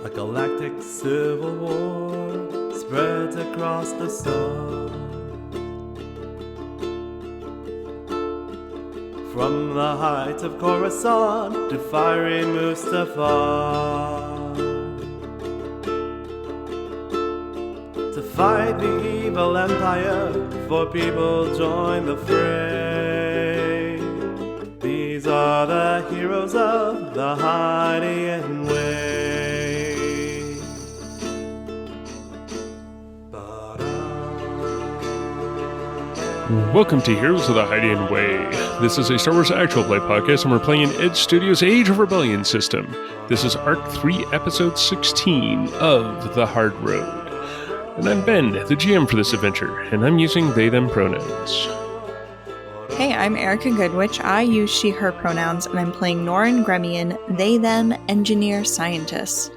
A galactic civil war spreads across the sun. From the heights of Coruscant to fiery Mustafar, to fight the evil empire, for people join the fray. These are the heroes of the Hydian Way. Welcome to Heroes of the Hydian Way. This is a Star Wars actual play podcast, and we're playing in Edge Studios' Age of Rebellion system. This is Arc 3, Episode 16 of The Hard Road. And I'm Ben, the GM for this adventure, and I'm using they-them pronouns. Hey, I'm Erica Goodwich. I use she-her pronouns, and I'm playing Norin Gremian, they-them engineer scientist.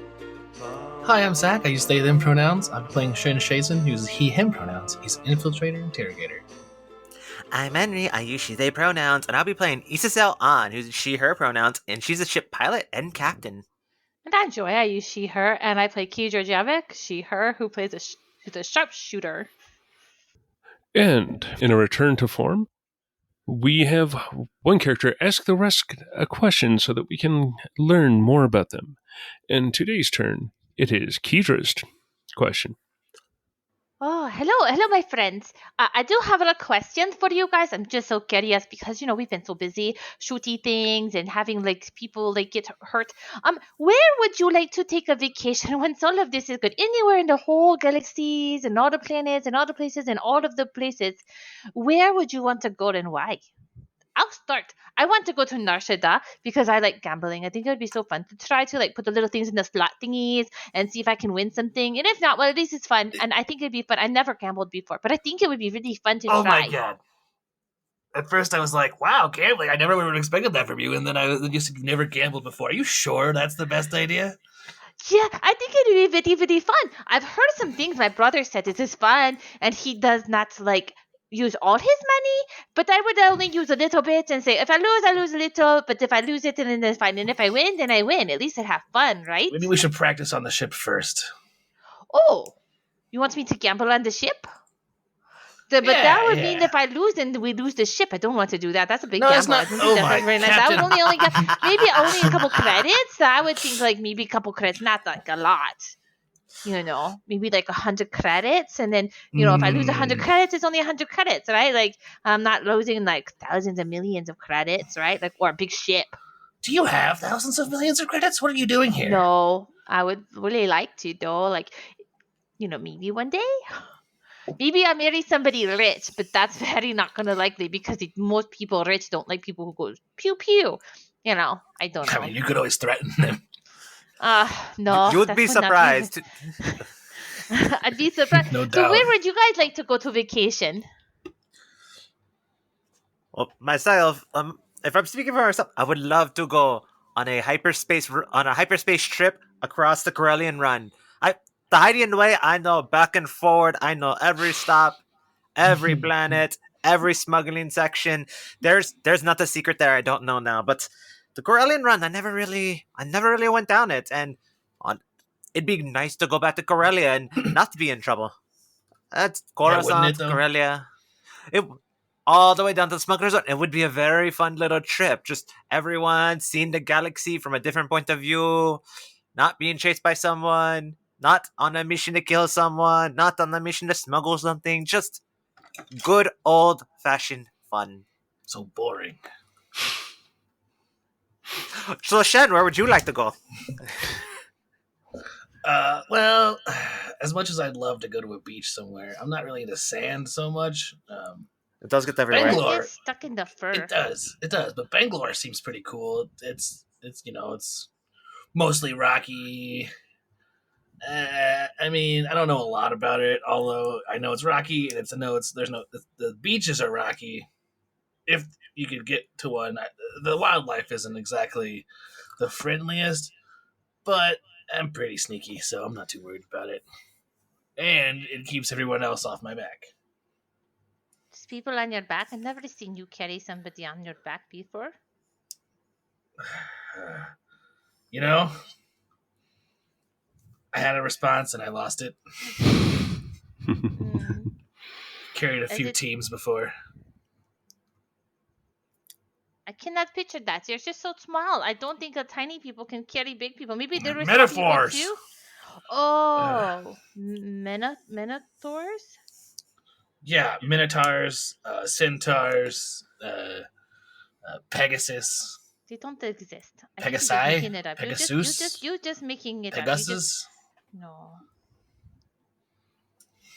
Hi, I'm Zach. I use they-them pronouns. I'm playing Shen Shazen, who uses he-him pronouns. He's an infiltrator interrogator. I'm Henry. I use she/they pronouns, and I'll be playing Isabel An, who's she/her pronouns, and she's a ship pilot and captain. And I'm Joy. I use she/her, and I play Key Georgievich, she/her, who plays who's a sharpshooter. And in a return to form, we have one character ask the rest a question so that we can learn more about them. In today's turn, it is Keedra's question. Oh, hello, my friends. I do have a question for you guys. I'm just so curious because, we've been so busy shooting things and having, people, get hurt. Where would you like to take a vacation once all of this is good? Anywhere in the whole galaxies and all the planets and all the places and all of the places. Where would you want to go and why? I'll start. I want to go to Narshada because I like gambling. I think it would be so fun to try to put the little things in the slot thingies and see if I can win something. And if not, well, at least it's fun. And I think it'd be fun. I never gambled before, but I think it would be really fun to try. Oh my god. At first I was like, wow, gambling. I never would have expected that from you. And then you said you've never gambled before. Are you sure that's the best idea? Yeah, I think it would be really, really fun. I've heard some things my brother said this is fun, and he does not use all his money, but I would only use a little bit and say, if I lose a little, but if I lose it, then it's fine. And if I win, then I win. At least I'd have fun, right? Maybe we should practice on the ship first. Oh, you want me to gamble on the ship? That would mean if I lose, then we lose the ship. I don't want to do that. That's a big gamble. That's not, very nice. I would only get maybe only a couple credits. I would think maybe a couple credits, not a lot. Maybe 100 credits, and then if I lose 100 credits, it's only 100 credits, right? I'm not losing thousands and millions of credits, right? Or a big ship. Do you have thousands of millions of credits? What are you doing here? No, I would really like to though. Maybe one day. Maybe I'll marry somebody rich, but that's very not gonna likely because most people rich don't like people who go pew pew. I don't know. I mean, you could always threaten them. No. You would be surprised. I'd be surprised. No doubt. So where would you guys like to go to vacation? Well, myself, if I'm speaking for myself, I would love to go on a hyperspace trip across the Corellian Run. The Hydian Way, I know back and forward. I know every stop, every planet, every smuggling section. There's not a secret there I don't know now, but the Corellian Run, I never really went down it, and it'd be nice to go back to Corellia and not to be in trouble. That's Coruscant, Corellia. All the way down to the Smuggler's Zone. It would be a very fun little trip. Just everyone seeing the galaxy from a different point of view, not being chased by someone, not on a mission to kill someone, not on a mission to smuggle something. Just good old-fashioned fun. So boring. So, Shen, where would you like to go? Well, as much as I'd love to go to a beach somewhere, I'm not really into sand so much. It does get everywhere. Bangalore, It's stuck in the fur. It does. But Bangalore seems pretty cool. It's mostly rocky. I mean, I don't know a lot about it, although I know it's rocky, and the beaches are rocky. If you could get to one, the wildlife isn't exactly the friendliest, but I'm pretty sneaky, so I'm not too worried about it. And it keeps everyone else off my back. There's people on your back. I've never seen you carry somebody on your back before. I had a response and I lost it. Carried a few teams before. I cannot picture that. You're just so small. I don't think that tiny people can carry big people. Maybe they're Metaphors. too. Oh, minotaurs? Yeah, minotaurs, centaurs, Pegasus. They don't exist. I think Pegasi? you're just making it up. Pegasus? You're just making it up. Pegasus? No.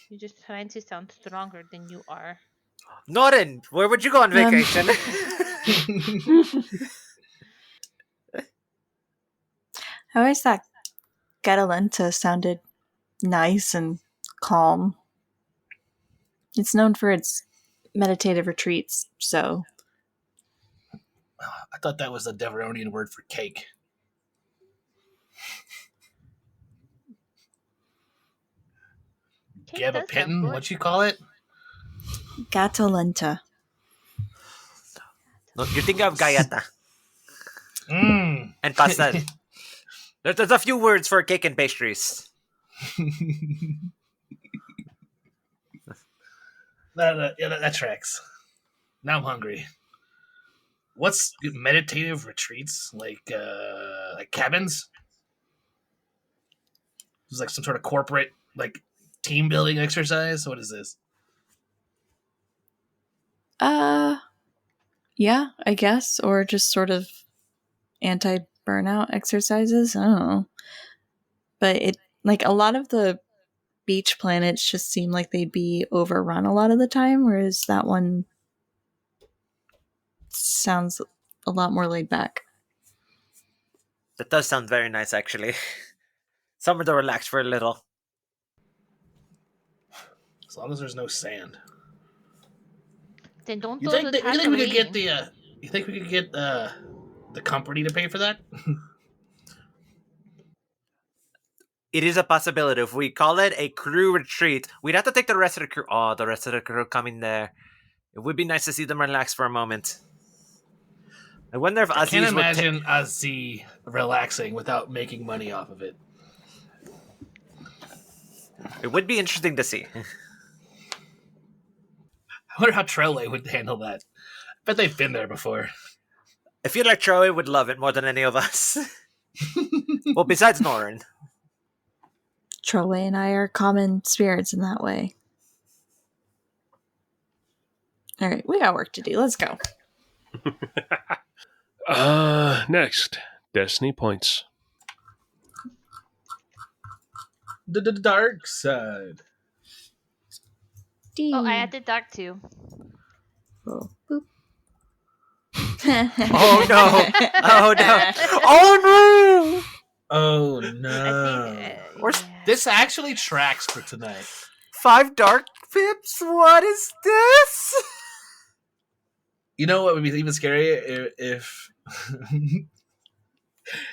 You're just trying to sound stronger than you are. Norin, where would you go on vacation? I always thought Catalenta sounded nice and calm. It's known for its meditative retreats, so... I thought that was the Deveronian word for cake. Gabapinton? What you call it? Catalenta. No, you're thinking of galleta. Mmm. And pastel. There's a few words for cake and pastries. that tracks. Now I'm hungry. What's meditative retreats? Like cabins? It's like some sort of corporate team building exercise? What is this? Yeah, I guess. Or just sort of anti-burnout exercises. I don't know. But it, a lot of the beach planets just seem like they'd be overrun a lot of the time, whereas that one sounds a lot more laid back. That does sound very nice, actually. Somewhere to relax for a little. As long as there's no sand. Then don't You think we could get the? You think we could get the company to pay for that? It is a possibility. If we call it a crew retreat, we'd have to take the rest of the crew. Oh, the rest of the crew coming there. It would be nice to see them relax for a moment. I wonder if Aziz I can't imagine Aziz relaxing without making money off of it. It would be interesting to see. I wonder how Trelle would handle that. I bet they've been there before. I feel like Troy would love it more than any of us. Well, besides Norin. Trollway and I are common spirits in that way. Alright, we got work to do. Let's go. Next, Destiny points. The dark side. Oh, I added dark too. Oh, boop. Oh no! Oh no! Oh no! Oh no! This actually tracks for tonight. 5 dark pips? What is this? You know what would be even scarier if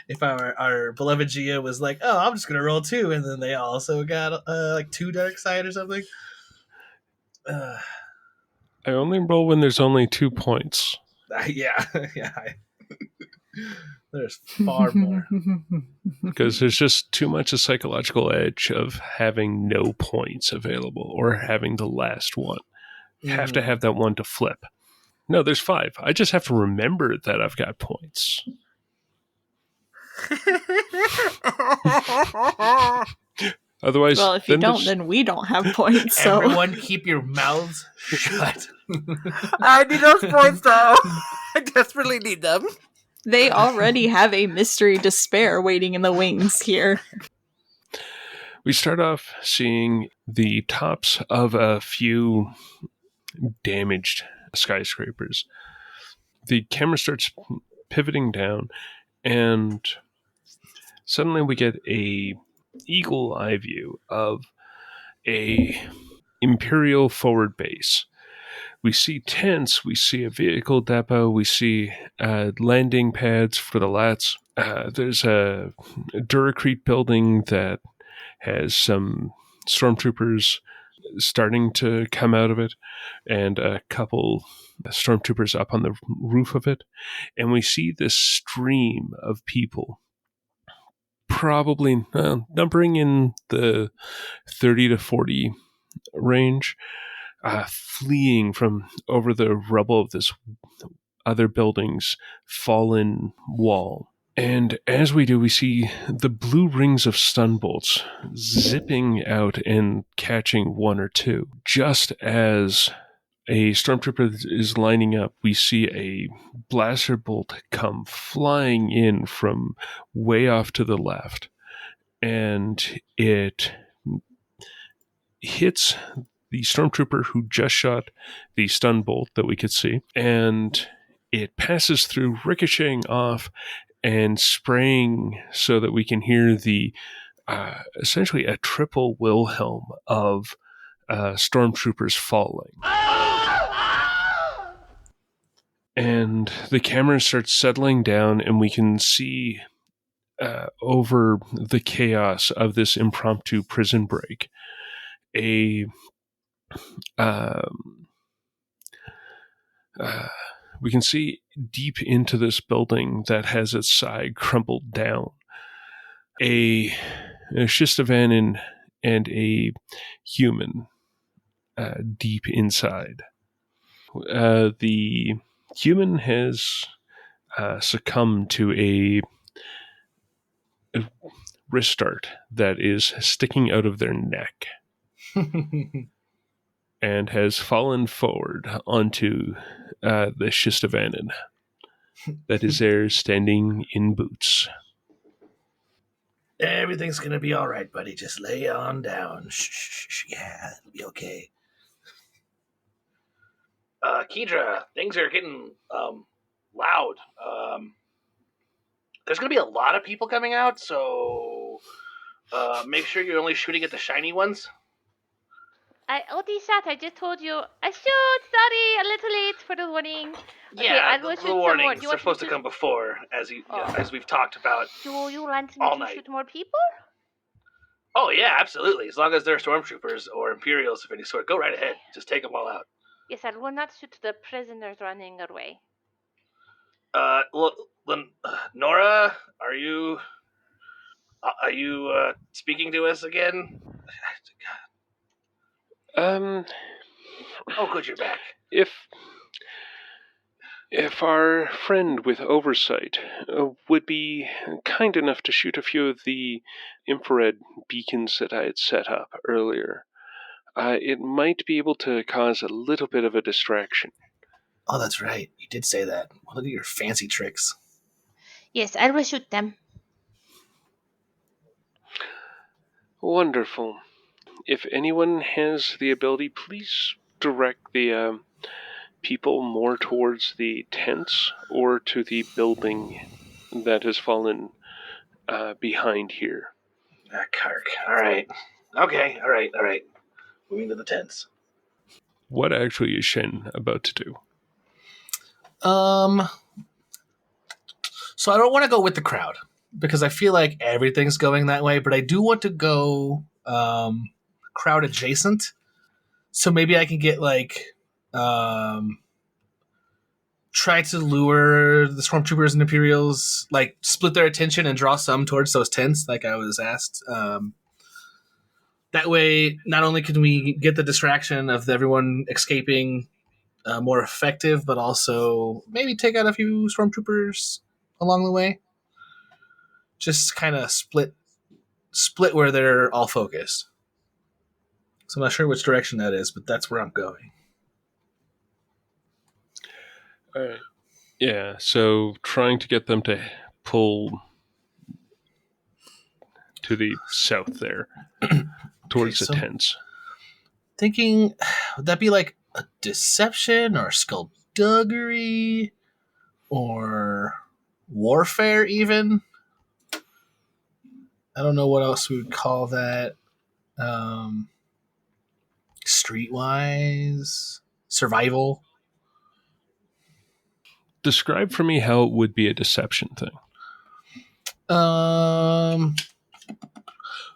if our beloved Gia was like, "Oh, I'm just gonna roll 2," and then they also got 2 dark side or something. I only roll when there's only 2 points. Yeah. There's far more. Because there's just too much a psychological edge of having no points available or having the last one. You have to have that one to flip. No, there's 5. I just have to remember that I've got points. Otherwise, well, if you don't, then we don't have points. So everyone, keep your mouths shut. I need those points, though. I desperately need them. They already have a mystery despair waiting in the wings here. We start off seeing the tops of a few damaged skyscrapers. The camera starts pivoting down, and suddenly we get a eagle eye view of a Imperial forward base. We see tents, we see a vehicle depot, we see landing pads for the lats. There's a Duracrete building that has some stormtroopers starting to come out of it, and a couple stormtroopers up on the roof of it. And we see this stream of people probably numbering in the 30 to 40 range, fleeing from over the rubble of this other building's fallen wall. And as we do, we see the blue rings of stun bolts zipping out and catching one or two. Just as a stormtrooper is lining up, we see a blaster bolt come flying in from way off to the left, and it hits the stormtrooper who just shot the stun bolt that we could see, and it passes through, ricocheting off and spraying so that we can hear the essentially a triple Wilhelm of stormtroopers falling. And the camera starts settling down, and we can see over the chaos of this impromptu prison break we can see deep into this building that has its side crumbled down a Shistavanen and a human deep inside. The human has succumbed to a wrist dart that is sticking out of their neck and has fallen forward onto the Shistavanen that is there standing in boots. Everything's gonna be all right, buddy. Just lay on down. Shh. Yeah, it'll be okay. Kedra, things are getting loud. There's gonna be a lot of people coming out, so make sure you're only shooting at the shiny ones. I just told you. I shoot. Sorry, a little late for the warning. Yeah, okay, the warnings are supposed to come before, as we've talked about. Do you want me all to night. shoot more people? Oh yeah, absolutely. As long as they're stormtroopers or Imperials of any sort, go right ahead. Just take them all out. Yes, I will not shoot the prisoners running away. Nora, are you speaking to us again? Oh, good, you're back. If our friend with oversight would be kind enough to shoot a few of the infrared beacons that I had set up earlier, it might be able to cause a little bit of a distraction. Oh, that's right. You did say that. Well, look at your fancy tricks. Yes, I will shoot them. Wonderful. If anyone has the ability, please direct the people more towards the tents or to the building that has fallen behind here. Kark. All right. Okay. All right. Moving to the tents. What actually is Shen about to do? So I don't want to go with the crowd because I feel like everything's going that way, but I do want to go crowd adjacent. So maybe I can get try to lure the stormtroopers and Imperials, split their attention and draw some towards those tents, like I was asked. That way, not only can we get the distraction of everyone escaping more effective, but also maybe take out a few stormtroopers along the way. Just kind of split where they're all focused. So I'm not sure which direction that is, but that's where I'm going. All right. Yeah, so trying to get them to pull to the south there, towards the tents. Thinking, would that be like a deception or skullduggery or warfare even? I don't know what else we would call that. Streetwise? Survival? Describe for me how it would be a deception thing.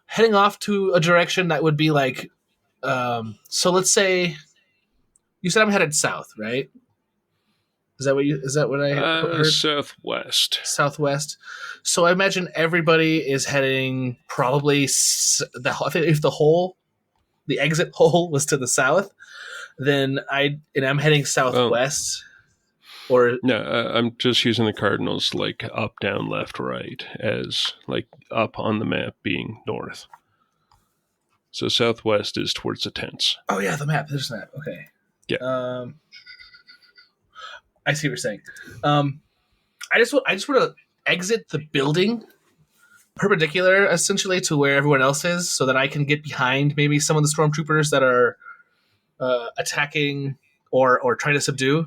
Heading off to a direction that would be like, so let's say you said I'm headed south, right? Is that what I heard? Southwest. Southwest. So I imagine everybody is heading probably if the exit hole was to the south, then I'm heading southwest. Or no, I'm just using the cardinals like up, down, left, right as like up on the map being north. So southwest is towards the tents. oh yeah, the map. There's a map. Okay. Yeah. I see what you're saying. I just want to exit the building perpendicular, essentially, to where everyone else is, so that I can get behind maybe some of the stormtroopers that are attacking or trying to subdue,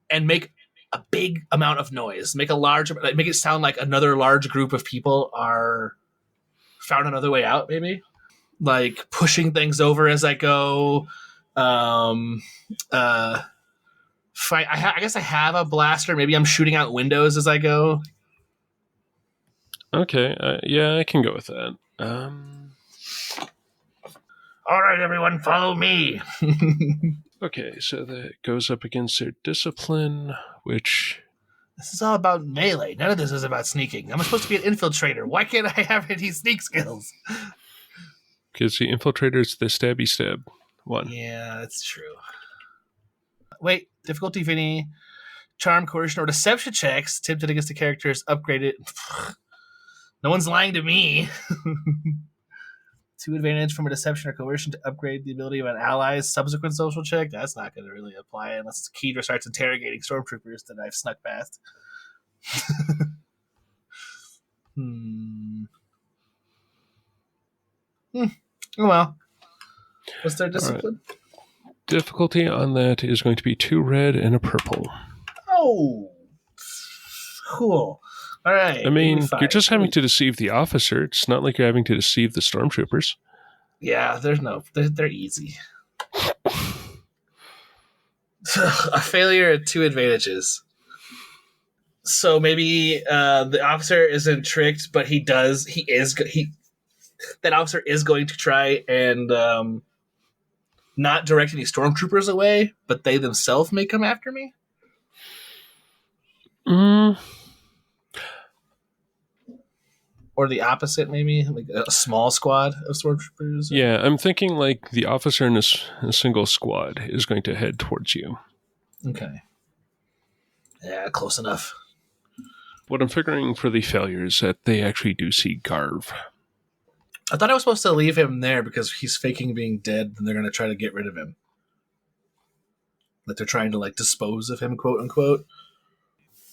and make a big amount of noise. Make it sound like another large group of people are found another way out. Maybe like pushing things over as I go. Fight. I guess I have a blaster. Maybe I'm shooting out windows as I go. Okay. Yeah, I can go with that. All right, everyone, follow me. Okay, so that goes up against their discipline, which... This is all about melee. None of this is about sneaking. I'm supposed to be an infiltrator. Why can't I have any sneak skills? Because the infiltrator's the stabby stab one. Yeah, that's true. Wait, difficulty of any charm, coercion, or deception checks attempted against the character is upgraded. No one's lying to me. 2 advantage from a deception or coercion to upgrade the ability of an ally's subsequent social check. That's not going to really apply unless Kedra starts interrogating stormtroopers that I've snuck past. Oh well. What's their discipline? Right. Difficulty on that is going to be 2 red and a purple. Oh, cool. All right. I mean, you're just having to deceive the officer. It's not like you're having to deceive the stormtroopers. Yeah, they're easy. A failure at 2 advantages. So maybe the officer isn't tricked, but that officer is going to try and not direct any stormtroopers away, but they themselves may come after me. Or the opposite, maybe like a small squad of stormtroopers. Yeah, I'm thinking like the officer in a single squad is going to head towards you. Okay. Yeah, close enough. What I'm figuring for the failure is that they actually do see Garv. I thought I was supposed to leave him there because he's faking being dead, and they're going to try to get rid of him. Like they're trying to like dispose of him, quote unquote.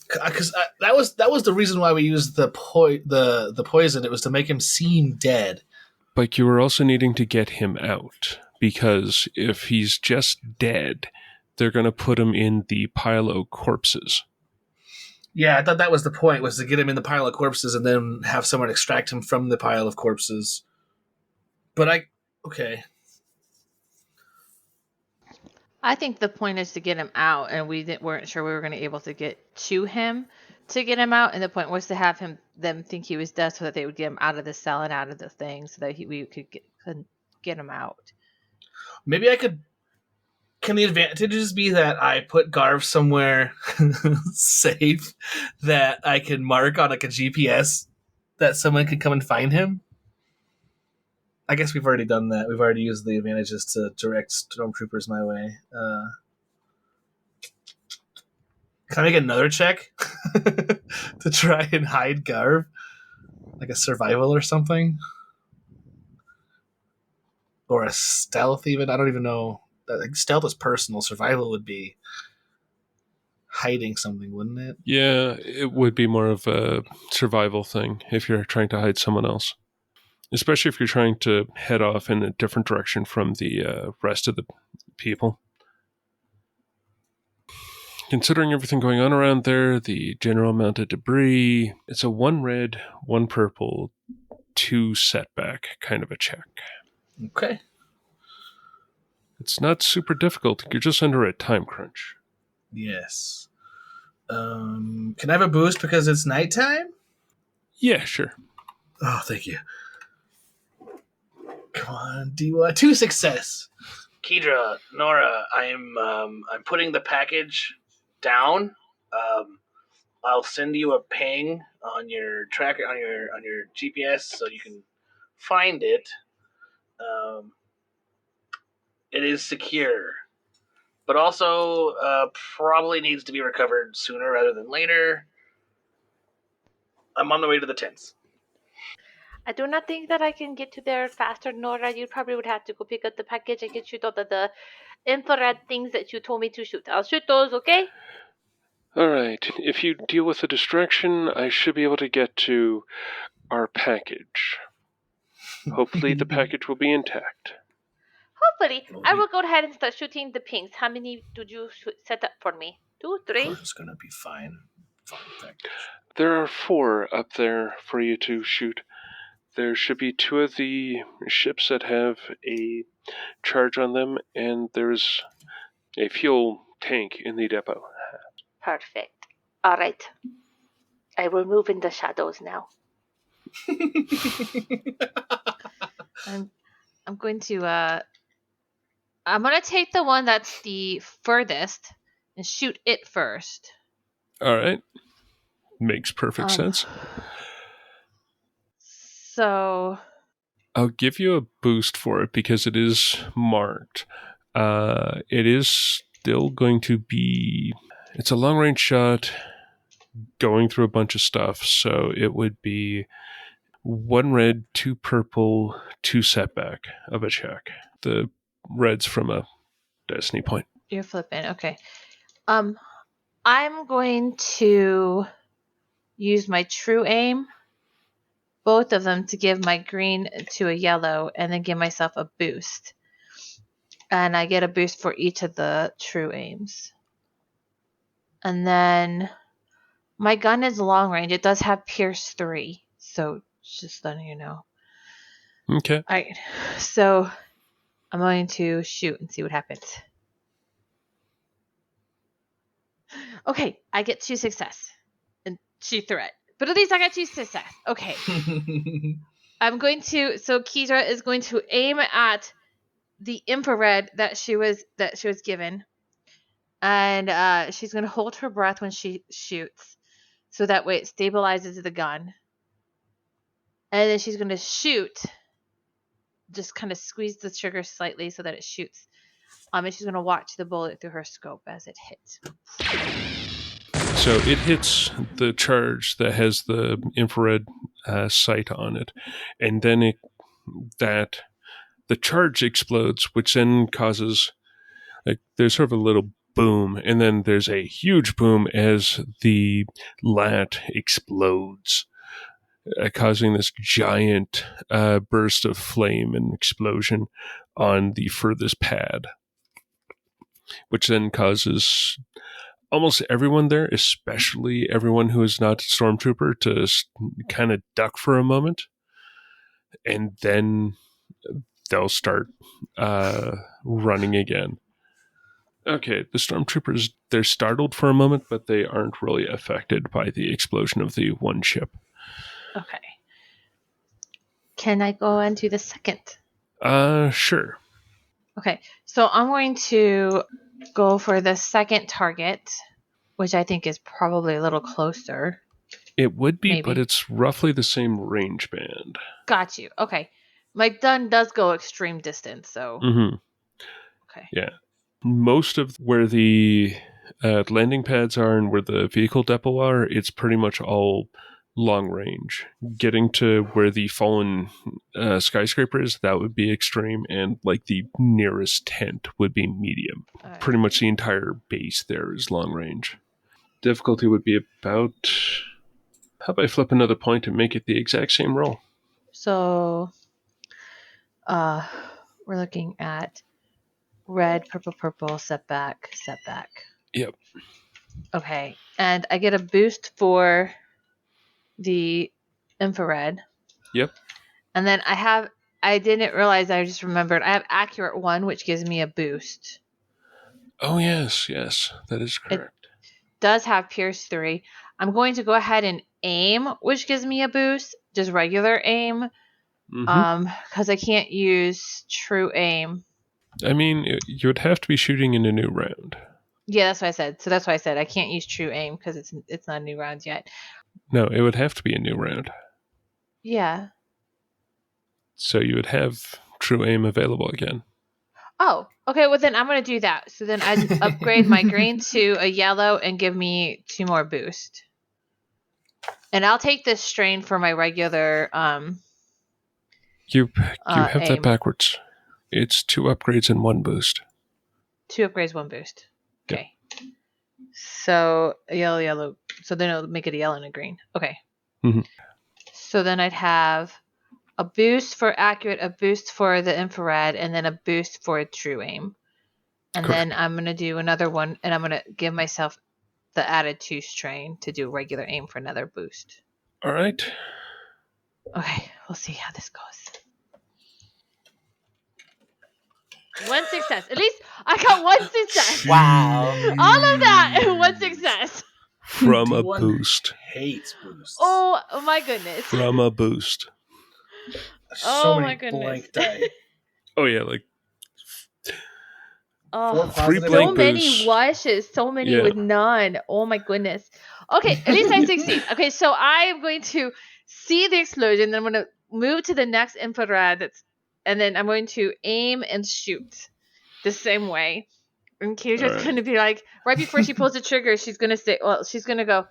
Because that was the reason why we used the poison. It was to make him seem dead. But you were also needing to get him out, because if he's just dead, they're going to put him in the pile of corpses. Yeah, I thought that was the point, was to get him in the pile of corpses and then have someone extract him from the pile of corpses. But okay. I think the point is to get him out, and we weren't sure we were going to be able to get to him to get him out, and the point was to have them think he was dead so that they would get him out of the cell and out of the thing so that we could get him out. Maybe I could... Can the advantages be that I put Garv somewhere safe that I can mark on like a GPS that someone could come and find him? I guess we've already done that. We've already used the advantages to direct stormtroopers my way. Can I make another check to try and hide Garv? Like a survival or something? Or a stealth even? I don't even know. Like, stealth is personal. Survival would be hiding something, wouldn't it? Yeah, it would be more of a survival thing if you're trying to hide someone else. Especially if you're trying to head off in a different direction from the rest of the people. Considering everything going on around there, the general amount of debris, it's a 1 red, 1 purple, 2 setback kind of a check. Okay. It's not super difficult. You're just under a time crunch. Yes. Can I have a boost because it's nighttime? Yeah, sure. Oh, thank you. Come on, D1. 2 success. Kedra, Nora, I'm putting the package down, I'll send you a ping on your tracker on your GPS so you can find it. Um, it is secure, but also probably needs to be recovered sooner rather than later. I'm on the way to the tents. I do not think that I can get to there faster, Nora. You probably would have to go pick up the package. I can shoot all of the infrared things that you told me to shoot. I'll shoot those, okay? All right. If you deal with the distraction, I should be able to get to our package. Hopefully the package will be intact. Hopefully. I will go ahead and start shooting the pings. How many did you set up for me? 2, 3? It's gonna be fine. Fine package. There are 4 up there for you to shoot. There should be 2 of the ships that have a charge on them, and there's a fuel tank in the depot. Perfect. All right. I will move in the shadows now. I'm going to take the one that's the furthest and shoot it first. All right. Makes perfect sense. So I'll give you a boost for it because it is marked. It is still going to be... It's a long-range shot going through a bunch of stuff, so it would be 1 red, 2 purple, 2 setback of a check. The red's from a destiny point. you're flipping. Okay. I'm going to use my true aim, both of them, to give my green to a yellow and then give myself a boost. And I get a boost for each of the true aims. And then my gun is long range. It does have Pierce 3. So just letting you know. Okay. Alright. So I'm going to shoot and see what happens. Okay, I get 2 success. And 2 threat. But at least I got 2 success. Okay. I'm going to... So Kira is going to aim at the infrared that she was given. And she's going to hold her breath when she shoots. So that way it stabilizes the gun. And then she's going to shoot. Just kind of squeeze the trigger slightly so that it shoots. And she's going to watch the bullet through her scope as it hits. So it hits the charge that has the infrared sight on it. And then the charge explodes, which then causes... there's sort of a little boom, and then there's a huge boom as the lat explodes, causing this giant burst of flame and explosion on the furthest pad, which then causes almost everyone there, especially everyone who is not a stormtrooper, to kind of duck for a moment, and then they'll start running again. Okay, the stormtroopers, they're startled for a moment, but they aren't really affected by the explosion of the one ship. Okay. Can I go into the second? Sure. Okay, so I'm going to go for the second target, which I think is probably a little closer. It would be, Maybe. But it's roughly the same range band. Got you. Okay. My gun does go extreme distance, so... Mm-hmm. Okay. Yeah. Most of where the landing pads are and where the vehicle depot are, it's pretty much all long range. Getting to where the fallen skyscraper is, that would be extreme, and like the nearest tent would be medium. Right. Pretty much the entire base there is long range. Difficulty would be about... How about I flip another point and make it the exact same roll? So, we're looking at red, purple, purple, setback. Yep. Okay, and I get a boost for the infrared. Yep. And then I didn't realize, I just remembered, I have accurate 1, which gives me a boost. Oh, yes, that is correct. Does have Pierce 3. I'm going to go ahead and aim, which gives me a boost, just regular aim, because I can't use true aim. I mean, you would have to be shooting in a new round. Yeah, that's what I said. So that's why I said I can't use true aim because it's not a new round yet. No, it would have to be a new round. Yeah. So you would have true aim available again. Oh, okay. Well, then I'm gonna do that. So then I'd upgrade my green to a yellow and give me 2 more boost. And I'll take this strain for my regular You have that aim. backwards. It's 2 upgrades and 1 boost. 2 upgrades, 1 boost. Yep. Okay. So a yellow. So then it'll make it a yellow and a green. Okay. Mhm. So then I'd have a boost for accurate, a boost for the infrared, and then a boost for true aim. And Correct. then I'm going to do another one, and I'm going to give myself the added 2 strain to do regular aim for another boost. All right. Okay, we'll see how this goes. 1 success. At least I got 1 success. Wow. All of that and 1 success. From a D1 boost. Hates boosts. Oh my goodness. From a boost. So oh many my goodness. blank die. Oh, yeah, like 4 Oh, 3 positive. blank so many boosts. washes, so many Yeah. with none. Oh my goodness. Okay, at least I succeed. Okay, so I am going to see the explosion, then I'm going to move to the next infrared, and then I'm going to aim and shoot the same way. And Kira's Alright. going to be like, right before she pulls the trigger, she's going to say, well, she's going to go,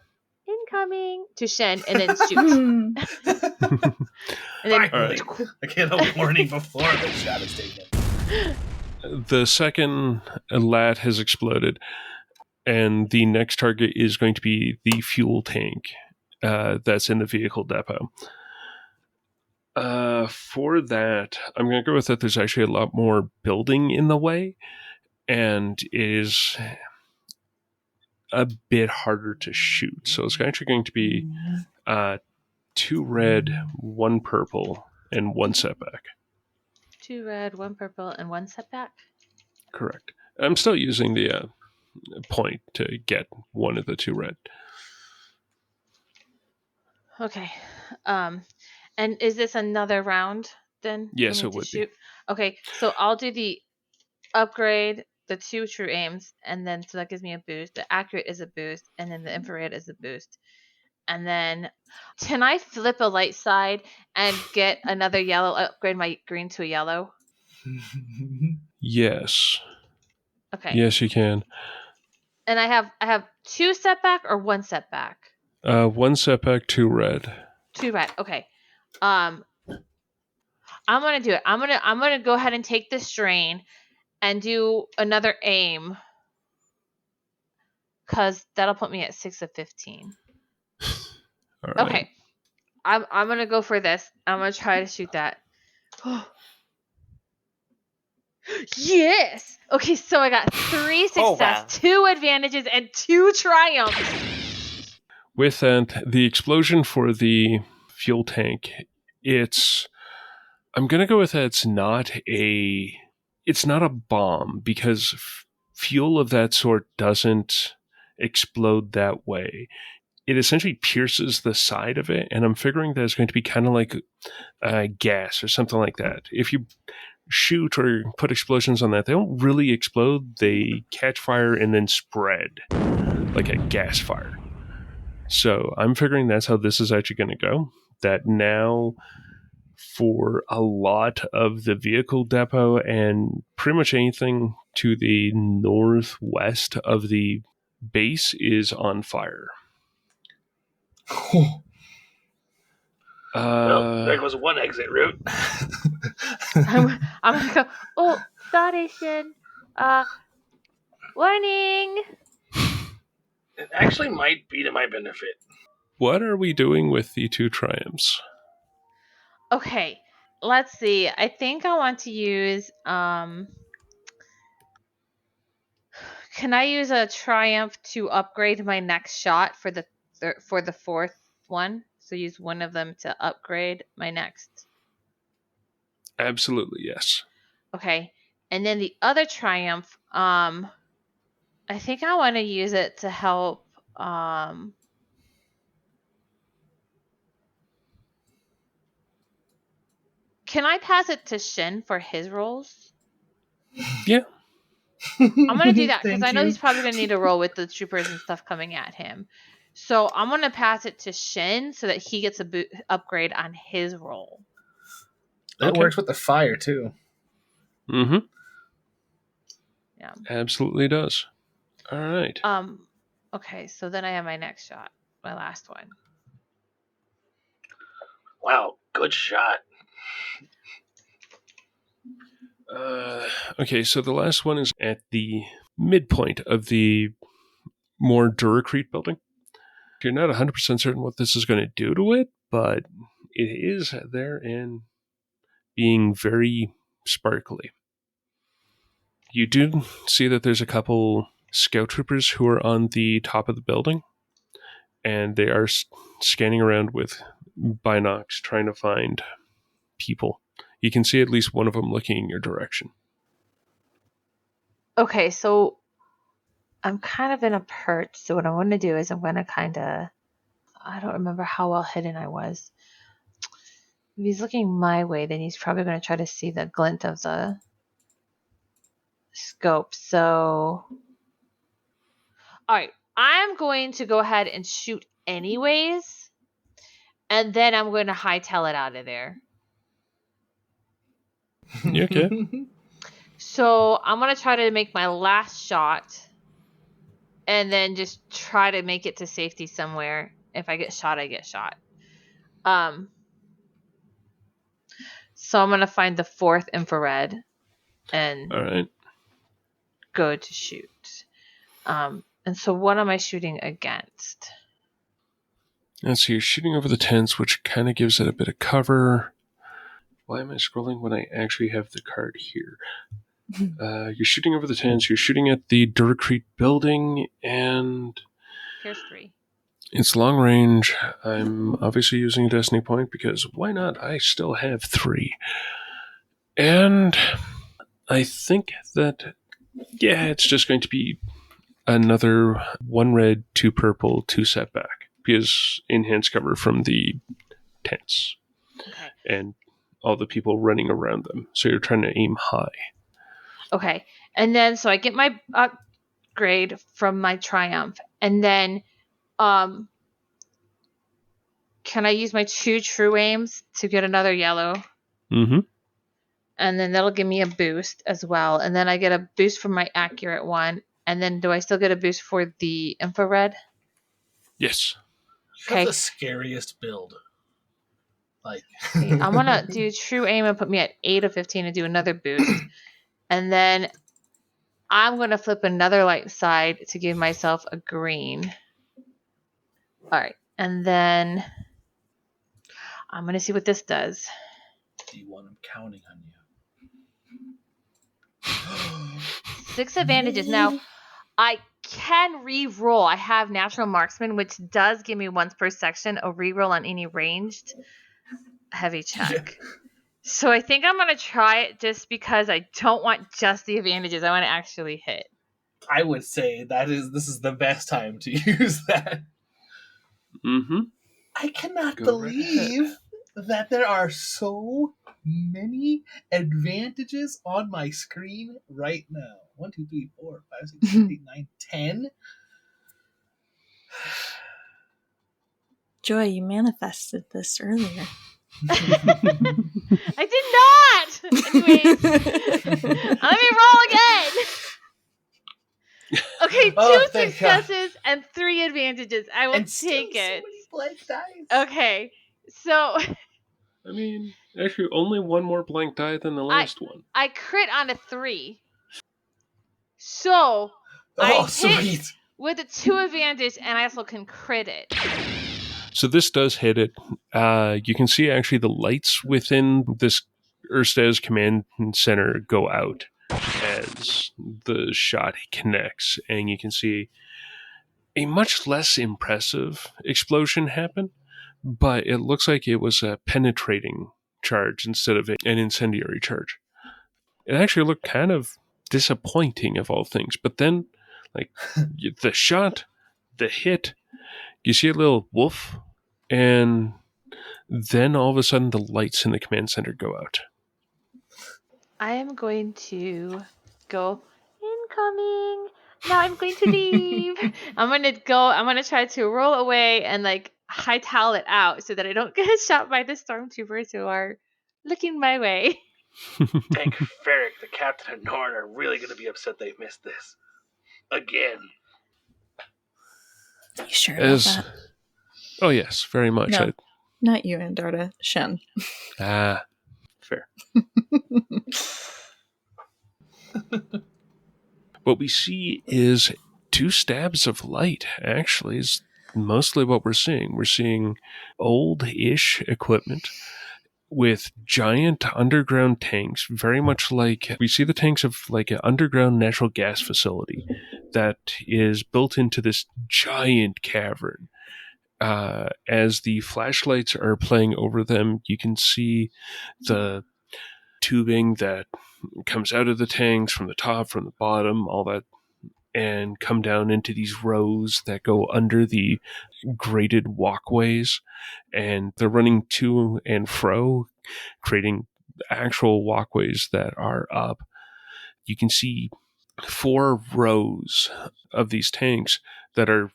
incoming, to Shen, and then shoot. And then, Finally. I get a warning before the shot is taken. The second lat has exploded, and the next target is going to be the fuel tank that's in the vehicle depot. For that, I'm going to go with that there's actually a lot more building in the way, and is a bit harder to shoot. So it's actually going to be 2 red, 1 purple, and 1 setback. 2 red, 1 purple, and 1 setback. Correct. I'm still using the point to get 1 of the 2 red. Okay. And is this another round then? Yes, for me it to would be. shoot? Okay, so I'll do the upgrade, the 2 true aims, and then so that gives me a boost. The accurate is a boost, and then the infrared is a boost. And then can I flip a light side and get another yellow, upgrade my green to a yellow? Yes. Okay. Yes, you can. And I have 2 setback or 1 setback? 1 setback, 2 red. 2 red. Okay. I'm gonna do it. I'm gonna go ahead and take this strain and do another aim, because that'll put me at 6 of 15. All right. Okay. I'm gonna go for this. I'm gonna try to shoot that. Yes! Okay, so I got 3 success, Oh, wow. 2 advantages, and 2 triumphs. With that, the explosion for the fuel tank, I'm going to go with that it's not a bomb, because fuel of that sort doesn't explode that way. It essentially pierces the side of it, and I'm figuring that it's going to be kind of like gas or something like that. If you shoot or put explosions on that, they don't really explode. They catch fire and then spread like a gas fire. So I'm figuring that's how this is actually going to go. That now, for a lot of the vehicle depot and pretty much anything to the northwest of the base is on fire. Well, there goes one exit route. I'm gonna go, oh, sorry, Shin. Warning! It actually might be to my benefit. What are we doing with the 2 triumphs? Okay, let's see. I think I want to use, can I use a triumph to upgrade my next shot for the for the 4th one? So use one of them to upgrade my next. Absolutely, yes. Okay. And then the other triumph, I think I want to use it to help, can I pass it to Shin for his rolls? Yeah. I'm going to do that because Thank I know you. he's probably going to need a roll with the troopers and stuff coming at him. So I'm going to pass it to Shin so that he gets a upgrade on his roll. That Okay. works with the fire too. Mm-hmm. Yeah. Absolutely does. All right. Okay, so then I have my next shot, my last one. Wow, good shot. Okay, so the last one is at the midpoint of the more Duracrete building. You're not 100% certain what this is going to do to it, but it is there and being very sparkly. You do see that there's a couple scout troopers who are on the top of the building, and they are scanning around with binocs trying to find people. You can see at least one of them looking in your direction. Okay, so I'm kind of in a perch. So what I want to do is I'm going to I don't remember how well hidden I was. If he's looking my way, then he's probably going to try to see the glint of the scope. So, all right, I'm going to go ahead and shoot anyways, and then I'm going to hightail it out of there. You okay? So I'm going to try to make my last shot, and then just try to make it to safety somewhere. If I get shot, I get shot. So I'm going to find the 4th infrared and All right. go to shoot. And so what am I shooting against? And so you're shooting over the tents, which kind of gives it a bit of cover. Why am I scrolling when I actually have the card here? You're shooting over the tents, you're shooting at the Duracrete building, and Here's 3. it's long range. I'm obviously using a destiny point because why not? I still have 3. And I think that, yeah, it's just going to be another 1 red, 2 purple, 2 setback because enhanced cover from the tents Okay. and all the people running around them. So you're trying to aim high. Okay. And then so I get my upgrade from my triumph. And then can I use my 2 true aims to get another yellow? Mm-hmm. And then that'll give me a boost as well. And then I get a boost from my accurate one. And then do I still get a boost for the infrared? Yes. Okay. That's the scariest build. Like, I'm going to do true aim and put me at 8 of 15 and do another boost. And then I'm going to flip another light side to give myself a green. All right. And then I'm going to see what this does. D1, I'm counting on you. 6 advantages. Now, I can re-roll. I have Natural Marksman, which does give me once per section a re-roll on any ranged heavy check. Yeah. So I think I'm going to try it just because I don't want just the advantages. I want to actually hit. I would say this is the best time to use that. Mm-hmm. I cannot Go right believe that there are so many advantages on my screen right now. 1, 2, 3, 4, 5, 6, 7, 8, 9, 10. Joy, you manifested this earlier. I did not! Anyways, let me roll again! Okay, 2 successes and 3 advantages. I will take so it. Many blank dice. Okay, so I mean, actually, only 1 more blank die than the last one. I crit on a 3. So I hit Sweet. with a 2 advantage, and I also can crit it. So this does hit it. You can see actually the lights within this Erstez command center go out as the shot connects, and you can see a much less impressive explosion happen, but it looks like it was a penetrating charge instead of an incendiary charge. It actually looked kind of disappointing of all things, but then, like, the shot, the hit, you see a little woof, and then all of a sudden the lights in the command center go out. I am going to go coming. Now I'm going to leave. I'm gonna try to roll away and like hightail it out so that I don't get shot by the stormtroopers who are looking my way. Tank Ferric, the captain and Norn are really going to be upset they missed this. Again. You sure about that? Oh yes, very much. No, not you, Andarta. Shen. Fair. What we see is 2 stabs of light, actually, is mostly what we're seeing. We're seeing old-ish equipment with giant underground tanks, very much like we see the tanks of like an underground natural gas facility that is built into this giant cavern. As the flashlights are playing over them, you can see the tubing that comes out of the tanks from the top, from the bottom, all that, and come down into these rows that go under the graded walkways, and they're running to and fro, creating actual walkways that are up. You can see 4 rows of these tanks that are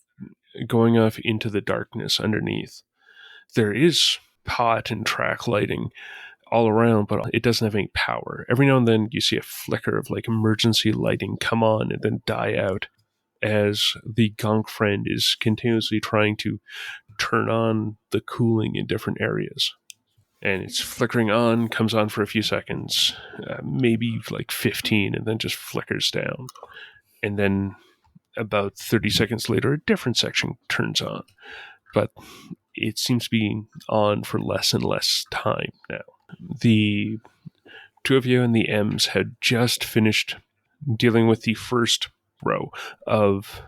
going off into the darkness underneath. There is pot and track lighting all around, but it doesn't have any power. Every now and then you see a flicker of like emergency lighting come on and then die out as the Gonk friend is continuously trying to turn on the cooling in different areas. And it's flickering on, comes on for a few seconds, maybe like 15, and then just flickers down. And then about 30 seconds later, a different section turns on. But it seems to be on for less and less time now. The 2 of you and the M's had just finished dealing with the first row of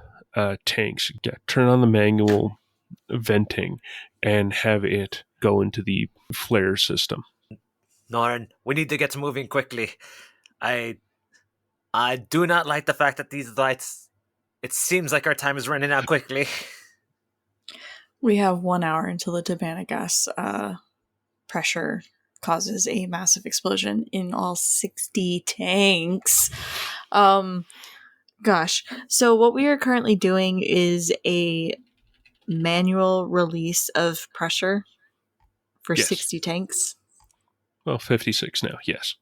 tanks. Turn on the manual venting and have it go into the flare system. Norn, we need to get moving quickly. I do not like the fact that these lights... It seems like our time is running out quickly. We have 1 hour until the Tabana gas pressure causes a massive explosion in all 60 tanks. Gosh. So what we are currently doing is a manual release of pressure for Yes. 60 tanks. Well, 56 now, yes.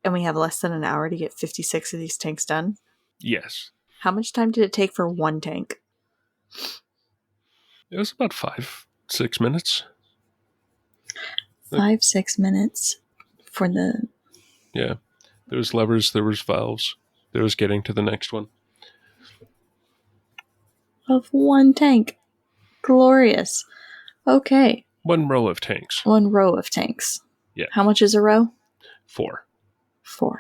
And we have less than an hour to get 56 of these tanks done. Yes. How much time did it take for one tank? It was about 5-6 minutes. 5-6 minutes for the... Yeah. There was levers, there was valves. There was getting to the next one. Of one tank. Glorious. Okay. 1 row of tanks. 1 row of tanks. Yeah. How much is a row? 4. 4.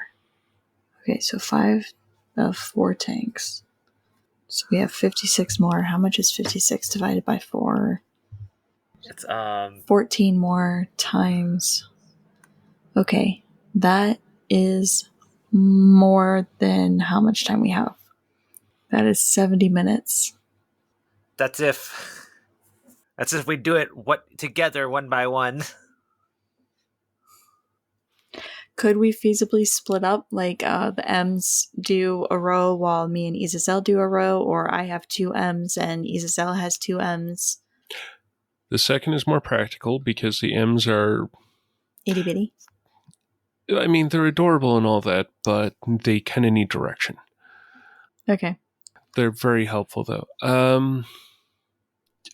Okay, so 5 of 4 tanks. So we have 56 more. How much is 56 divided by 4? It's 14 more times... Okay, that is more than how much time we have. That is 70 minutes. That's if we do it together one by one. Could we feasibly split up, like the M's do a row while me and Izazel do a row, or I have 2 M's and Izazel has 2 M's? The second is more practical because the M's are... Itty bitty. I mean, they're adorable and all that, but they kind of need direction. Okay. They're very helpful, though. I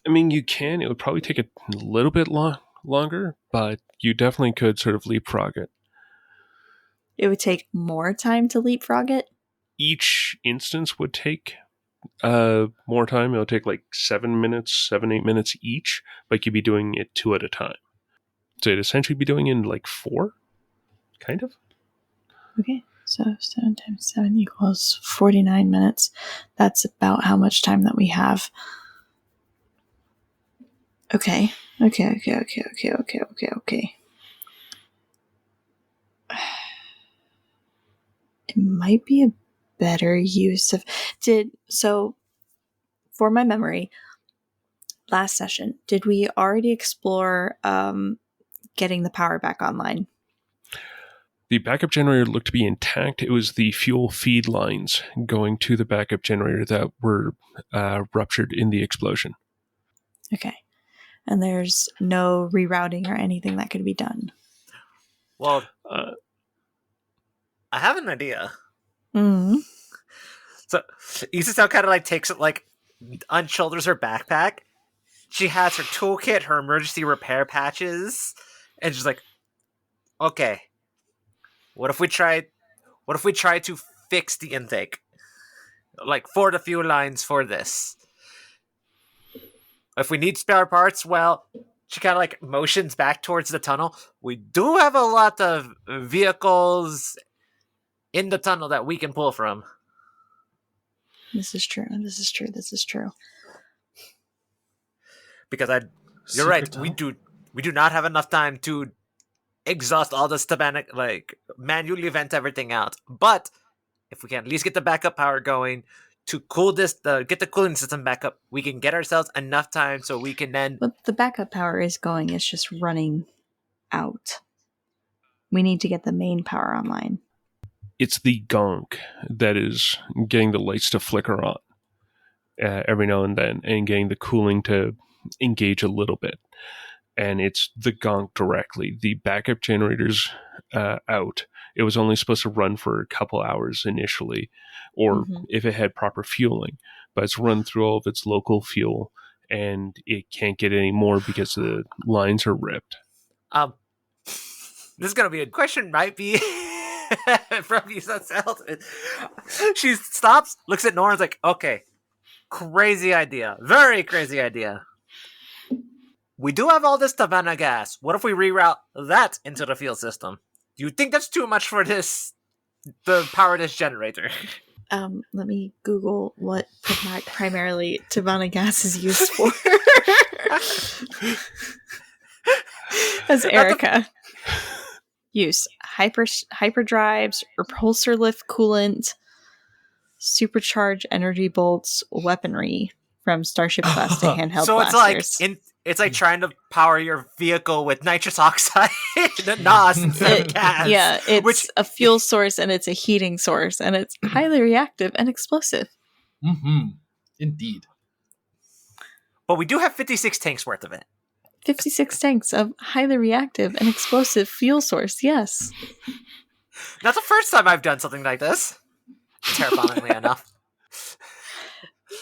mean, you can. It would probably take a little bit longer, but you definitely could sort of leapfrog it. It would take more time to leapfrog it? Each instance would take more time. It would take like 7, 8 minutes each, but you'd be doing it 2 at a time. So you'd essentially be doing it in like 4, kind of. Okay, so 7 times 7 equals 49 minutes. That's about how much time that we have. Okay. It might be a better use of... So, for my memory, last session, did we already explore getting the power back online? The backup generator looked to be intact. It was the fuel feed lines going to the backup generator that were ruptured in the explosion. Okay. And there's no rerouting or anything that could be done. Well, Uh, I have an idea. Mm. So Isasel kind of like takes it, like unshoulders her backpack. She has her toolkit, her emergency repair patches, and she's like, "Okay, what if we try to fix the intake, like for the fuel lines for this? If we need spare parts, well." She kind of like motions back towards the tunnel. We do have a lot of vehicles in the tunnel that we can pull from. This is true. Because you're Secret right. tunnel? We do not have enough time to exhaust all the stabanic, like manually vent everything out. But if we can at least get the backup power going to cool this, get the cooling system back up, we can get ourselves enough time so we can then. But the backup power is going. It's just running out. We need to get the main power online. it's the gonk that is getting the lights to flicker on every now and then and getting the cooling to engage a little bit. And it's the gonk directly. The backup generator's out. It was only supposed to run for a couple hours initially, or if it had proper fueling, but it's run through all of its local fuel and it can't get any more because the lines are ripped. This is gonna be a question, might be from Isasel. She stops, looks at Nora's like, "Okay, crazy idea, very crazy idea. We do have all this Tavanna gas. What if we reroute that into the fuel system? Do you think that's too much for the power this generator?" Let me Google what primarily Tavanna gas is used for. As Erica. Use hyperdrives, repulsor lift coolant, supercharged energy bolts, weaponry from Starship class to handheld So blasters. it's like trying to power your vehicle with nitrous oxide, NOS instead of gas. Yeah, it's a fuel source and it's a heating source and it's highly reactive and explosive. Mm-hmm. Indeed. But we do have 56 tanks worth of it. 56 tanks of highly reactive and explosive fuel source, yes. Not the first time I've done something like this. Terrifyingly enough.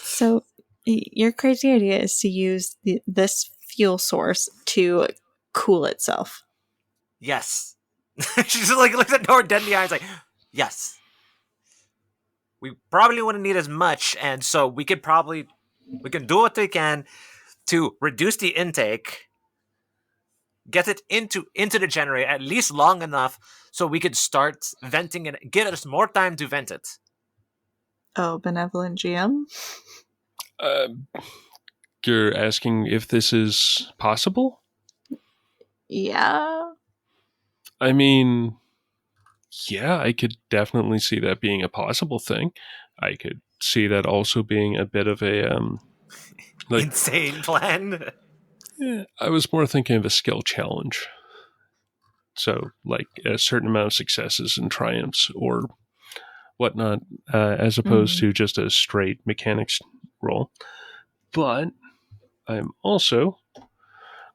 So your crazy idea is to use this fuel source to cool itself. Yes. She just like looks at Nora dead in the eyes like, yes. We probably wouldn't need as much, and so we can do what we can to reduce the intake, get it into the generator at least long enough so we could start venting it, get us more time to vent it. Oh, benevolent GM? You're asking if this is possible? Yeah. I mean, yeah, I could definitely see that being a possible thing. I could see that also being a bit of a insane plan. Yeah, I was more thinking of a skill challenge. So, like a certain amount of successes and triumphs or whatnot, as opposed to just a straight mechanics roll. But I'm also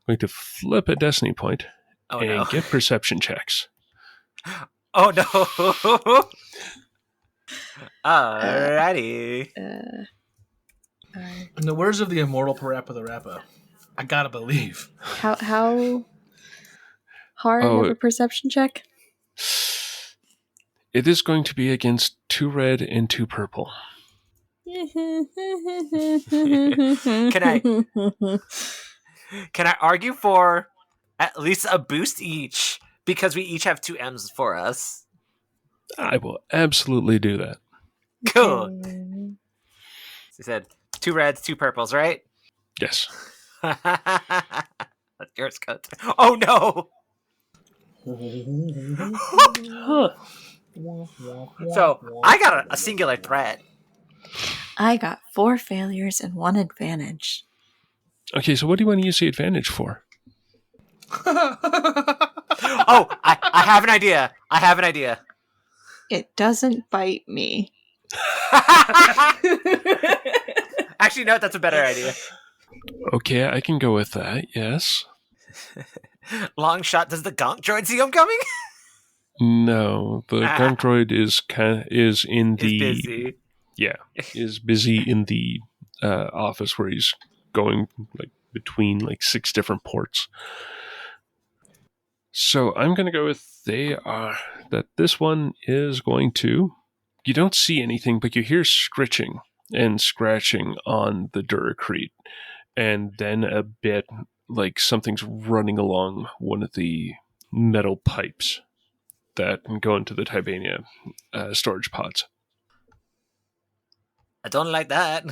going to flip a destiny point and get perception checks. Oh no! Alrighty. In the words of the immortal Parappa the Rappa, I gotta believe. How hard of a perception check? It is going to be against 2 red and 2 purple. Can I argue for at least a boost each because we each have 2 M's for us? I will absolutely do that. Cool. She said 2 reds, 2 purples, right? Yes. That's yours, cut. Oh no! So I got a singular threat. I got 4 failures and 1 advantage. Okay, so what do you want to use the advantage for? Oh, I have an idea. I have an idea. It doesn't bite me. Actually, no, that's a better idea. Okay, I can go with that. Yes. Long shot. Does the gonk droid see him coming? No, the gunk droid is in the He's busy. is busy in the office where he's going like between like 6 different ports. So I'm going to go with that this one is going to. You don't see anything, but you hear scritching and scratching on the Duracrete, and then a bit like something's running along one of the metal pipes that go into the Tibania storage pods. I don't like that.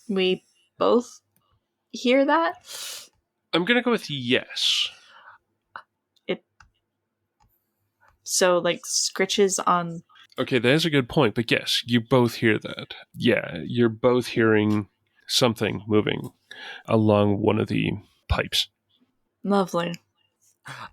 We both hear that? I'm going to go with yes. So, like, scritches on... Okay, that is a good point, but yes, you both hear that. Yeah, you're both hearing something moving along one of the pipes. Lovely.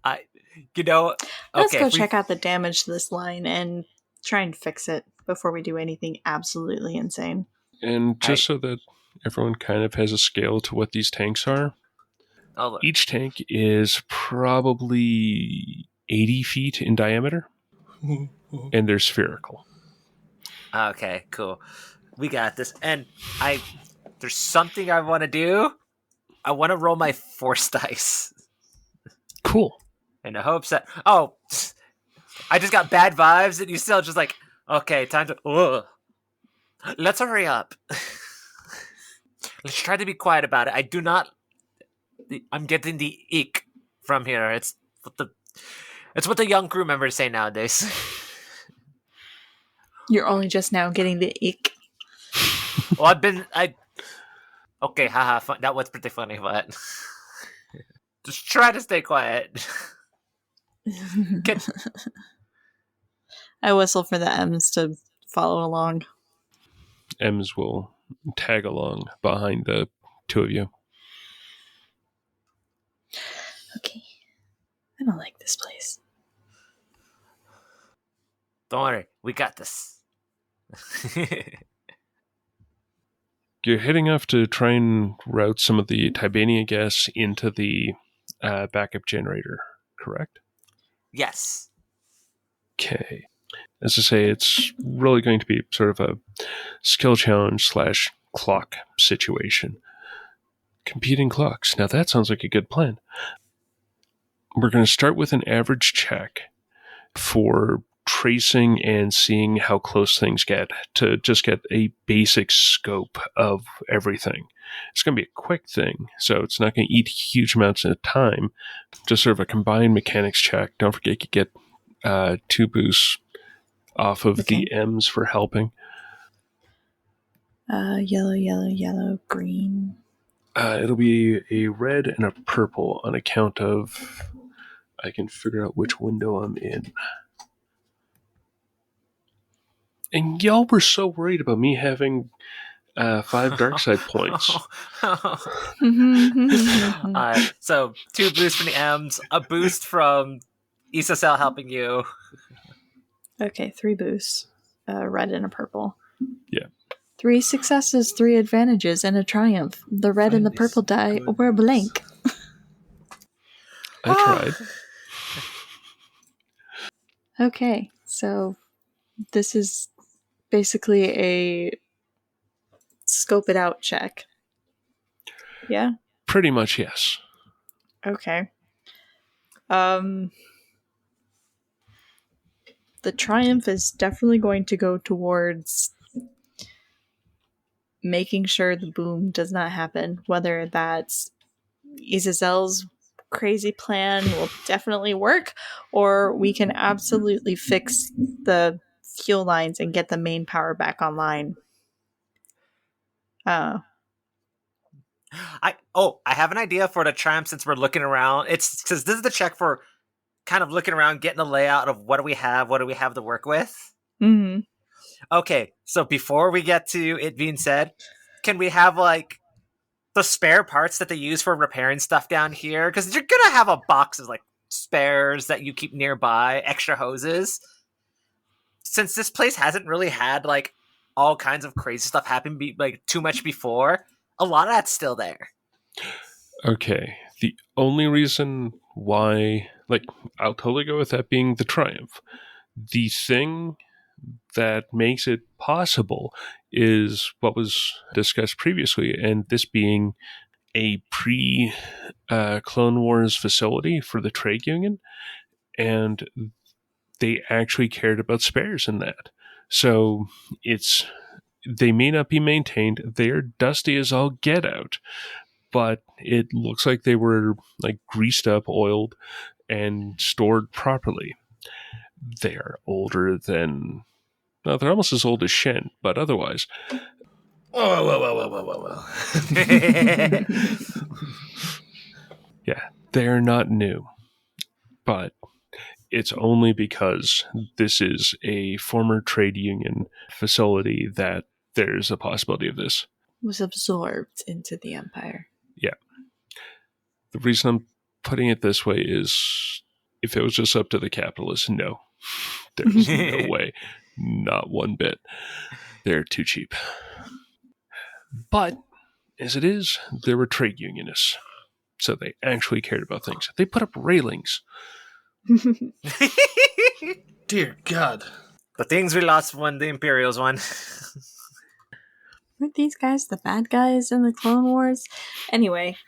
Let's go check out the damage to this line and try and fix it before we do anything absolutely insane. And just so that everyone kind of has a scale to what these tanks are, each tank is probably 80 feet in diameter, and they're spherical. Okay, cool. We got this. And there's something I want to do. I want to roll my force dice. Cool. In the hopes that, I just got bad vibes, and you still just like, okay, time to, let's hurry up. Let's try to be quiet about it. I'm getting the ick from here. It's what the young crew members say nowadays. You're only just now getting the ick. Well, okay, haha, fun. That was pretty funny, but just try to stay quiet. I whistle for the M's to follow along. M's will tag along behind the two of you. Okay. I don't like this place. Don't worry, we got this. You're heading off to try and route some of the Tibania gas into the backup generator, correct? Yes. Okay. As I say, it's really going to be sort of a skill challenge / clock situation. Competing clocks. Now that sounds like a good plan. We're going to start with an average check for tracing and seeing how close things get to just get a basic scope of everything. It's going to be a quick thing, so it's not going to eat huge amounts of time. Just sort of a combined mechanics check. Don't forget you get 2 boosts off of the M's for helping. Yellow, yellow, yellow, green. It'll be a red and a purple on account of... I can figure out which window I'm in. And y'all were so worried about me having 5 dark side points. So 2 boosts from the M's, a boost from Isacel helping you. Okay, 3 boosts. Red and a purple. Yeah. 3 successes, 3 advantages, and a triumph. The red and the purple die were blank. I tried. Okay, so this is basically a scope it out check. Yeah? Pretty much, yes. Okay. The triumph is definitely going to go towards making sure the boom does not happen, whether that's Izazel's crazy plan will definitely work, or we can absolutely fix the fuel lines and get the main power back online. I have an idea for the triumph since we're looking around. It's because this is the check for kind of looking around, getting the layout of what do we have to work with. Mm-hmm. Okay, so before we get to it being said, can we have like the spare parts that they use for repairing stuff down here? Because you're gonna have a box of like spares that you keep nearby, extra hoses. Since this place hasn't really had like all kinds of crazy stuff happen like too much before, a lot of that's still there. Okay. The only reason why, like, I'll totally go with that being the Triumph. The thing that makes it possible is what was discussed previously, and this being a Clone Wars facility for the trade union, and they actually cared about spares in that. So they may not be maintained. They're dusty as all get out, but it looks like they were like greased up, oiled, and stored properly. They are older than... No, they're almost as old as Shen, but otherwise. Whoa. Yeah, they're not new. But it's only because this is a former trade union facility that there's a possibility of this. Was absorbed into the Empire. Yeah. The reason I'm putting it this way is if it was just up to the capitalists, no. There's no way. Not one bit. They're too cheap. But, as it is, there were trade unionists. So they actually cared about things. They put up railings. Dear God. The things we lost when the Imperials won. Weren't these guys the bad guys in the Clone Wars? Anyway,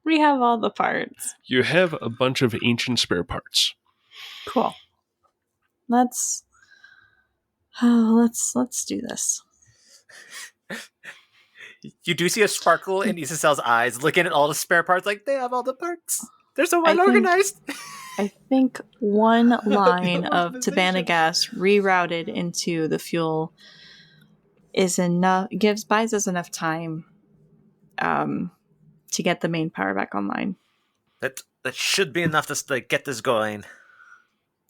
we have all the parts. You have a bunch of ancient spare parts. Cool. Let's do this. You do see a sparkle in Isacel's eyes, looking at all the spare parts, like they have all the parts. They're so well organized. I think one line The of organization. Tabana gas rerouted into the fuel is enough. Buys us enough time to get the main power back online. That should be enough to like, get this going.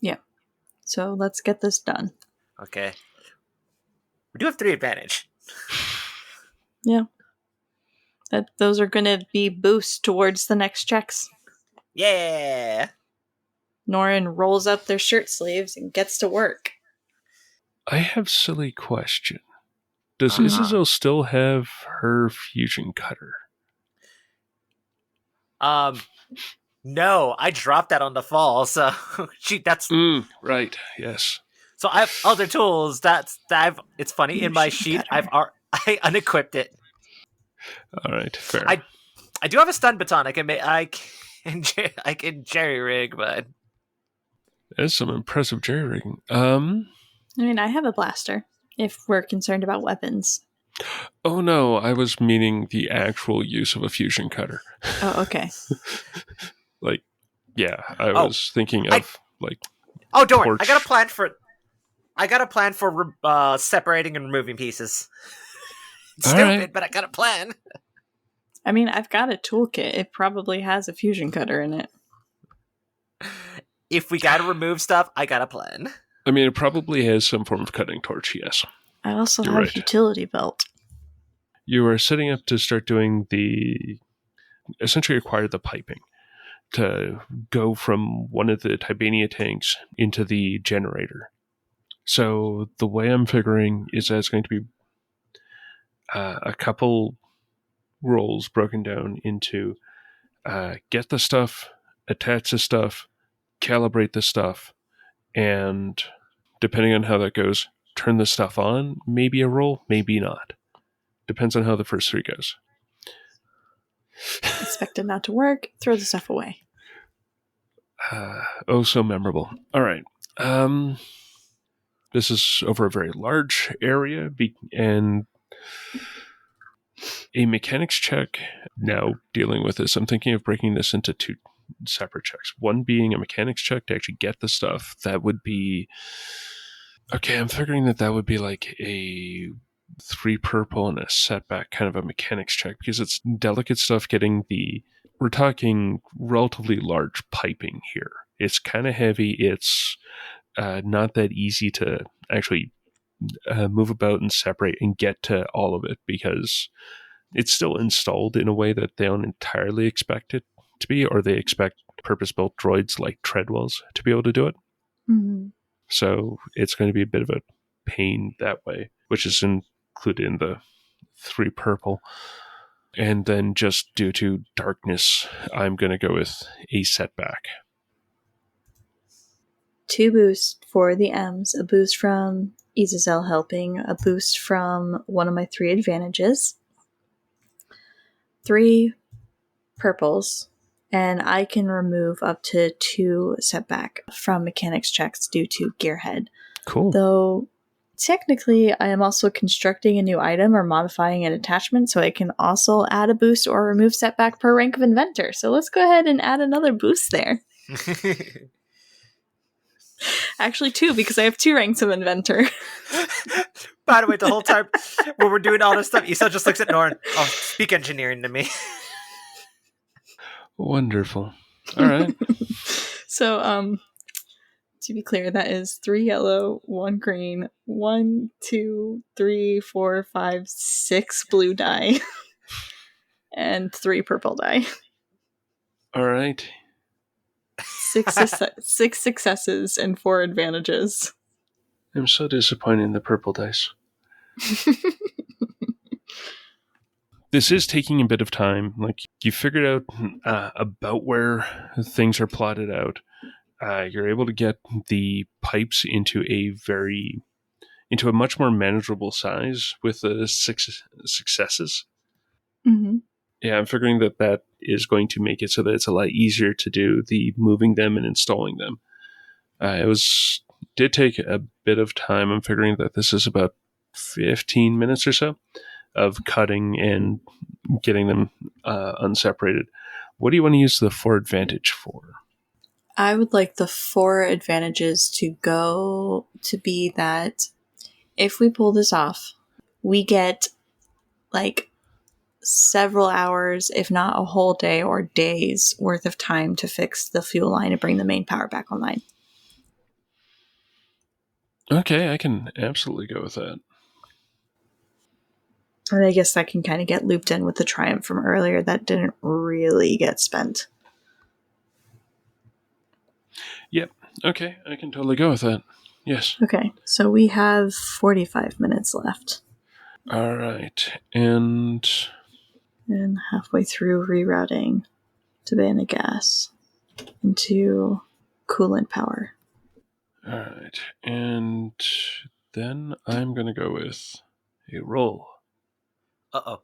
Yeah. So let's get this done. Okay. We do have 3 advantage. Yeah. Those are going to be boosts towards the next checks. Yeah. Norin rolls up their shirt sleeves and gets to work. I have a silly question. Does Isazel still have her fusion cutter? No, I dropped that on the fall, so that's right, yes. so I have other tools it's funny in my sheet I unequipped it. All right, fair. I do have a stun baton. I can jerry rig, but That's some impressive jerry rigging. I mean, I have a blaster if we're concerned about weapons. Oh no, I was meaning the actual use of a fusion cutter. Oh, okay. Like, yeah, I was thinking of like. Oh, don't worry. torch. I got a plan for separating and removing pieces. It's All stupid, right. but I got a plan. I mean, I've got a toolkit. It probably has a fusion cutter in it. If we gotta remove stuff, I got a plan. I mean, it probably has some form of cutting torch, yes. I also You're have right. utility belt. You are setting up to start doing essentially acquire the piping to go from one of the Tibania tanks into the generator. So the way I'm figuring is that it's going to be a couple rolls broken down into get the stuff, attach the stuff, calibrate the stuff, and depending on how that goes, turn the stuff on, maybe a roll, maybe not. Depends on how the first 3 goes. Expect it not to work. Throw the stuff away. So memorable. All right. This is over a very large area, and a mechanics check. Now dealing with this, I'm thinking of breaking this into 2 separate checks. One being a mechanics check to actually get the stuff. That would be... Okay, I'm figuring that would be like a 3 purple and a setback kind of a mechanics check, because it's delicate stuff getting we're talking relatively large piping here. It's kind of heavy. It's not that easy to actually move about and separate and get to all of it, because it's still installed in a way that they don't entirely expect it to be, or they expect purpose-built droids like Treadwells to be able to do it. Mhm. So it's going to be a bit of a pain that way, which is included in the 3 purple. And then just due to darkness, I'm going to go with a setback. 2 boosts for the M's, a boost from Azazel helping, a boost from one of my 3 advantages, 3 purples, and I can remove up to 2 setback from mechanics checks due to gearhead. Cool. Though technically I am also constructing a new item or modifying an attachment, so I can also add a boost or remove setback per rank of inventor. So let's go ahead and add another boost there. Actually 2, because I have 2 ranks of inventor. By the way, the whole time when we're doing all this stuff, Issa just looks at Norn. Oh, speak engineering to me. Wonderful. All right. So, to be clear, that is 3 yellow, 1 green, 1, 2, 3, 4, 5, 6 blue die, and 3 purple die. All right. 6 successes and 4 advantages. I'm so disappointed in the purple dice. This is taking a bit of time. Like, you figured out about where things are plotted out. You're able to get the pipes into a much more manageable size with the 6 successes. Mm-hmm. Yeah, I'm figuring that is going to make it so that it's a lot easier to do the moving them and installing them. Did take a bit of time. I'm figuring that this is about 15 minutes or so of cutting and getting them unseparated. What do you want to use the 4 advantage for? I would like the 4 advantages to be that if we pull this off, we get like several hours, if not a whole day or days worth of time to fix the fuel line and bring the main power back online. Okay, I can absolutely go with that. And I guess that can kind of get looped in with the Triumph from earlier that didn't really get spent. Yep. Okay, I can totally go with that. Yes. Okay, so we have 45 minutes left. All right. And halfway through rerouting to ban a gas into coolant power. all right. And then I'm going to go with a roll. Uh-oh.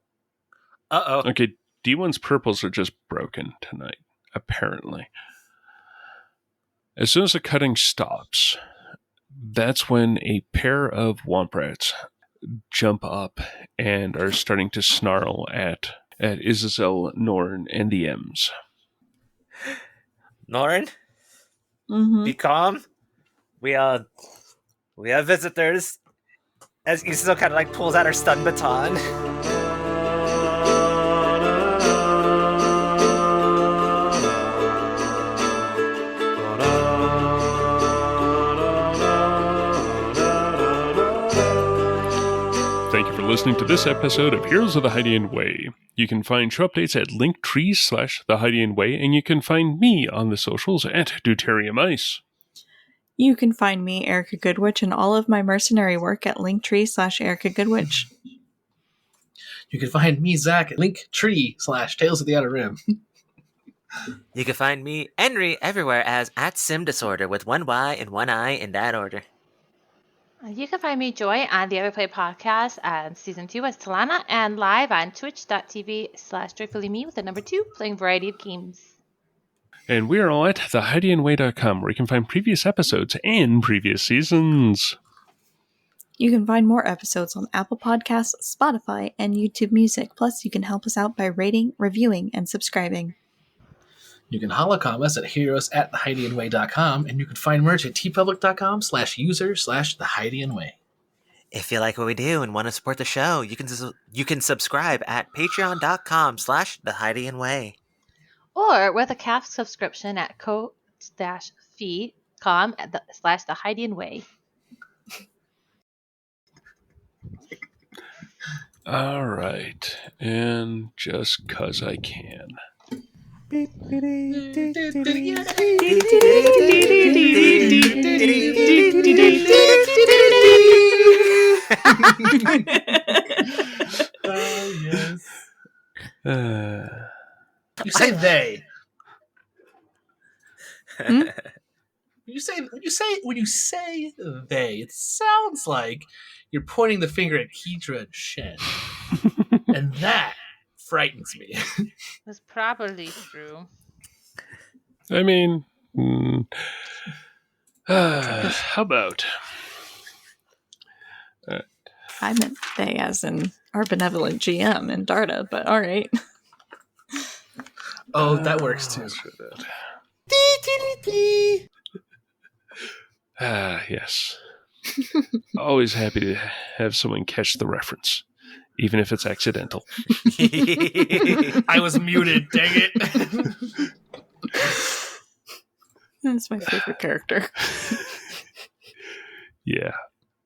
Uh-oh. Okay, D1's purples are just broken tonight, apparently. As soon as the cutting stops, that's when a pair of womp rats jump up and are starting to snarl at Azazel, Norn, and the M's. Norn, Mm-hmm. be calm. We have visitors. As Issa kind of like pulls out her stun baton. Thank you for listening to this episode of Heroes of the Hydian Way. You can find show updates at linktree/The Hydian Way, and you can find me on the socials at Deuterium Ice. You can find me, Erica Goodwitch, and all of my mercenary work at linktree/Erica Goodwitch. You can find me, Zach, at linktree/Tales of the Outer Rim. You can find me, Henry, everywhere as @SimDisorder with 1 Y and 1 I in that order. You can find me, Joy, on the Everplay podcast and season 2 as Talana and live on twitch.tv/joyfullyme with the number 2, playing a variety of games. And we are all at thehydianway.com, where you can find previous episodes and previous seasons. You can find more episodes on Apple Podcasts, Spotify, and YouTube Music. Plus, you can help us out by rating, reviewing, and subscribing. You can holocom us at heroes@thehydianway.com, and you can find merch at tpublic.com/user/thehydianway. If you like what we do and want to support the show, you can subscribe at patreon.com/thehydianway. Or with a CAF subscription at co-fi.com/thehydianway. All right. And just 'cause I can. Oh, yes. Uh, You say they. Hmm? When you say they, it sounds like you're pointing the finger at Hydra and Shen, and that frightens me. That's probably true. I mean, how about? I meant they as in our benevolent GM in Darda, but all right. Oh, that works too. Let's try that. Yes. Always happy to have someone catch the reference, even if it's accidental. I was muted, dang it. That's my favorite character. Yeah.